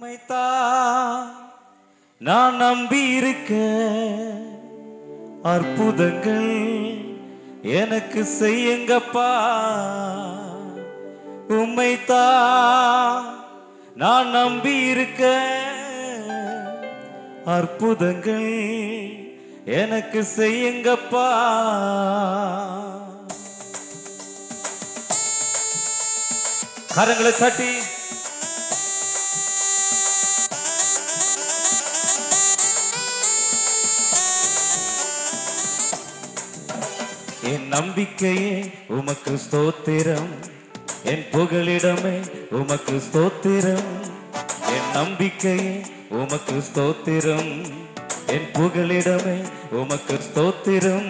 உம்மைத்தான் நான் நம்பியிருக்க அற்புதங்கள் எனக்கு செய்யுங்கப்பா. உம்மைத்தான் நான் நம்பியிருக்க அற்புதங்கள் எனக்கு செய்யுங்கப்பா. கரங்களை தட்டி என் நம்பிக்கையே உமக்கு ஸ்தோத்திரம், என் புகலிடமே உமக்கு ஸ்தோத்திரம். என் நம்பிக்கையே உமக்கு ஸ்தோத்திரம், என் புகலிடமே உமக்கு ஸ்தோத்திரம்.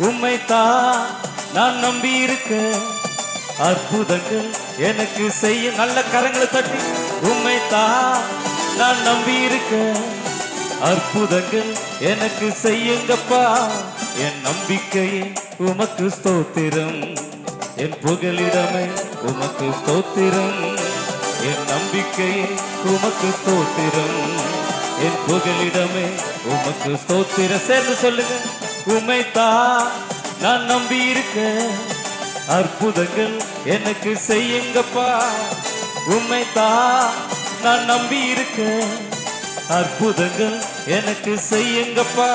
உம்மைத்தான் நான் நம்பி இருக்க அற்புதங்கள் எனக்கு செய்ய. நல்ல கரங்களை தட்டி உம்மைத்தான் நான் நம்பி இருக்க அற்புதங்கள் எனக்கு செய்யுங்கப்பா. என் நம்பிக்கையே உமக்கு ஸ்தோத்திரம், என் புகலிடமே உமக்கு ஸ்தோத்திரம். என் நம்பிக்கையே உமக்கு ஸ்தோத்திரம், என் புகலிடமே உமக்கு ஸ்தோத்திரம். சேர்ந்து சொல்லுங்க. உம்மைத்தான் நான் நம்பி இருக்க அற்புதங்கள் எனக்கு செய்யுங்கப்பா. உம்மைத்தான் நான் நம்பி இருக்க அற்புதங்கள் எனக்கு செய்யுங்கப்பா.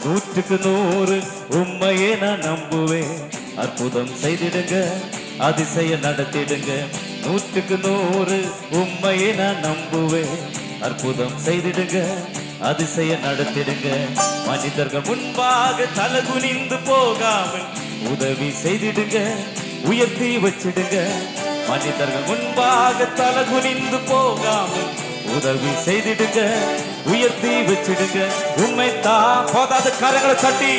100க்கு 100 உம்மையே நான் நம்புவேன். அற்புதம் செய்திடுங்க, அதிசய நடத்திடுங்க. 100க்கு 100 உம்மையே நான் நம்புவேன். அற்புதம் செய்திடுங்க, அதிசய நடத்திடுங்க. மனிதர்கள் முன்பாக தலை குனிந்து போகாமல் உதவி செய்திடுங்க, உயர்த்தி வச்சிடுங்க. மனிதர்கள் முன்பாக தலை குனிந்து போகாமல் உதவி செய்திடுங்க, உயர்த்தி வச்சிடுங்க. உம்மைத்தான் போதாத கரங்களை தட்டி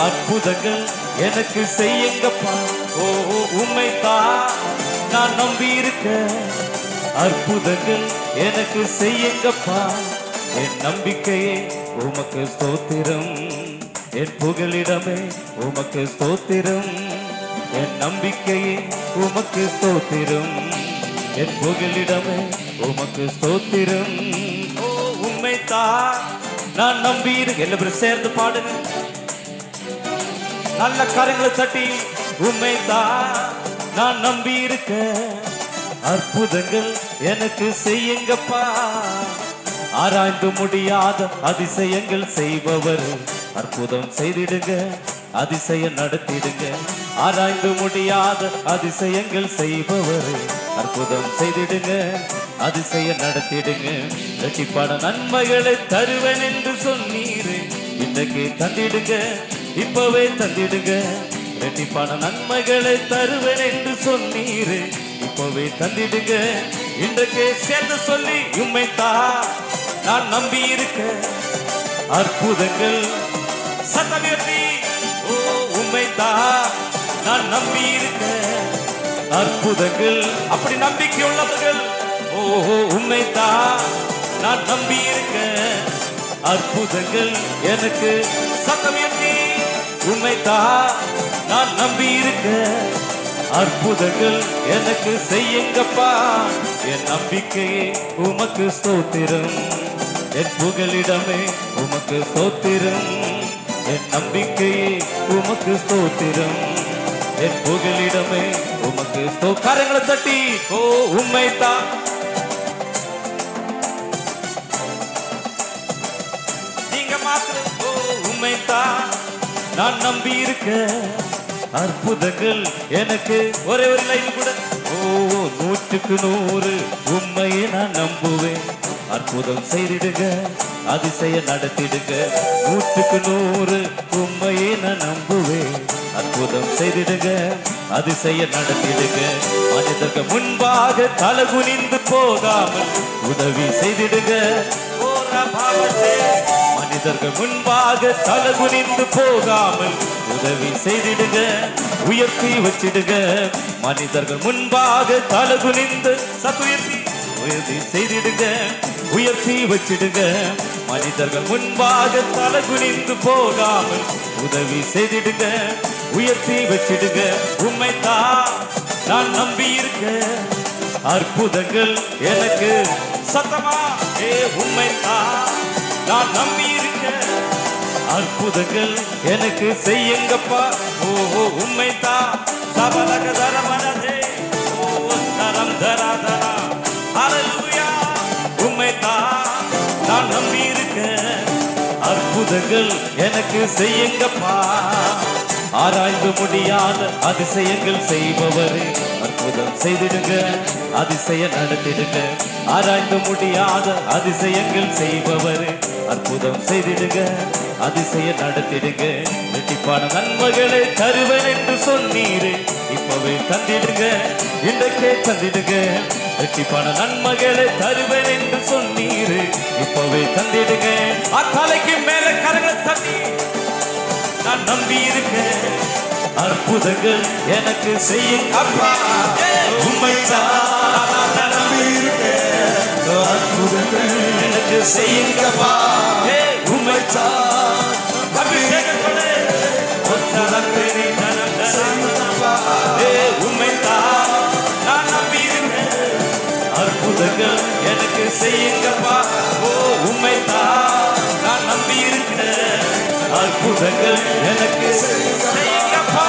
அற்புதங்கள் எனக்கு செய்யுங்கப்பா. உம்மைத்தான் நான் நம்பி இருக்க அற்புதங்கள் எனக்கு செய்யுங்கப்பா. என் நம்பிக்கையே உமக்கு ஸ்தோத்திரம், என் புகலிடமே உமக்கு ஸ்தோத்திரம். என் நம்பிக்கையே உமக்கு ஸ்தோத்திரம், என் புகலிடமே உமக்கு ஸ்தோத்திரம். உம்மைத்தான் நான் நம்பி இருக்க. எல்லாரும் சேர்ந்து பாடுங்க. நல்ல கரங்களை தட்டி உம்மைத்தான் நான் நம்பி இருக்க அற்புதங்கள் எனக்கு செய்யுங்கப்பா. ஆராய்ந்து முடியாத அதிசயங்கள் செய்பவர் அற்புதம் செய்திடுங்க, அதிசயம் நடத்திடுங்க. ஆராய்ந்து முடியாத அதிசயங்கள் செய்பவர் அற்புதம் செய்திடுங்க, அதிசயம் நடத்திடுங்க. இரட்டிப்பான நன்மைகளை தருவேன் என்று சொன்னீரு, இன்றைக்கு தந்திடுங்க, இப்பவே தந்திடுங்க. இரட்டிப்பான நன்மைகளை தருவேன் என்று சொன்னீரு, இப்பவே தந்திடுங்க, இன்றைக்கு சேர்ந்து சொல்லி. உம்மைத்தான் நான் நம்பி இருக்க அற்புதங்கள் சத்தமியற்றி. உம்மைத்தான் நான் நம்பி இருக்க அற்புதங்கள். அப்படி நம்பிக்கை உள்ளவர்கள் உம்மைத்தான் நான் நம்பி இருக்க அற்புதங்கள் எனக்கு சத்தமியற்றி. உம்மைத்தான் நான் நம்பி இருக்க அற்புதங்கள் எனக்கு செய்யுங்கப்பா. என் நம்பிக்கையே உமக்கு ஸ்தோத்திரம், என் புகலிடமே உமக்கு ஸ்தோத்திரம். என் நம்பிக்கையே உமக்கு ஸ்தோத்திரம், என் புகலிடமே உமக்கு கரங்களை தட்டி உம்மைத்தான் நீங்க மாத்திரம். உம்மைத்தான் நான் நம்பி இருக்க அற்புதங்கள் எனக்கு. ஒரே ஒரு லைன் கூட. 100க்கு 100 உம்மையே நான் நம்புவேன். அற்புதம் செய்திடுங்க, அதிசய நடத்திடுங்க. 100க்கு 100 உம்மையே நான் நம்புவேன். அற்புதம் செய்திடுங்க, அதிசய நடத்திடுங்க. மனிதர்கள் முன்பாக தலை குனிந்து போகாமல் உதவி செய்திடுங்க. மனிதர்கள் முன்பாக தலை குனிந்து போகாமல் உதவி செய்திடுங்க, உயர்த்தி வச்சிடுங்க. மனிதர்கள் முன்பாக தலை குனிந்து உயர்த்தி செய்திடுங்க, உயர்த்தி வச்சிடுங்க. மனிதர்கள் முன்பாக தலை குனிந்து போகாமல் உதவி செய்திடுங்க, உயர்த்தி வச்சிடுங்க. உம்மைத்தான் நான் நம்பி இருக்க அற்புதங்கள் எனக்கு சத்தமா உண்மைதான் நான் நம்பி இருக்க. அற்புதங்கள் எனக்கு செய்யுங்கப்பா. ஓ உண்மைதான் சபலக தரமனதே ஓ தரம் தராதரா. ஹல்லேலூயா உண்மைதான் நான் நம்பி இருக்க. அற்புதங்கள் எனக்கு செய்யுங்கப்பா. ஆராய்ந்து முடியாத அதிசயங்கள் செய்பவரே அற்புதம் செய்திடுங்க, அதிசயம் நடத்திடுங்க. ஆராய்ந்து முடியாத அதிசயங்கள் செய்பவரே அற்புதம் செய்திடுங்க, அதிசயம் நடத்திடுங்க. இரட்டிப்பான நன்மைகளை தருவேன் என்று சொன்னீரே, இப்பவே தந்திடுங்க, இன்றைக்கே தந்திடுங்க. இரட்டிப்பான நன்மைகளை தருவேன் என்று சொன்னீரே, இப்பவே தந்திடுங்க. அத்தலைக்கு மேல கரங்களை தட்டி நான் நம்பி இருக்கேன். அற்புதங்கள் எனக்கு செய்யும் அப்பா. உண்மைதான் நான் நம்பி இருக்கேன். அற்புதங்கள் எனக்கு செய்யுங்கப்பா. உண்மைதான் அபிஷேகத்தோடு உண்மைதான் நான் நம்பி இருக்கேன். அற்புதங்கள் எனக்கு செய்யுங்கப்பா. ஓ உண்மைதான் நான் நம்பி இருக்கேன். அற்புதங்கள் எனக்கு செய்யுங்கப்பா.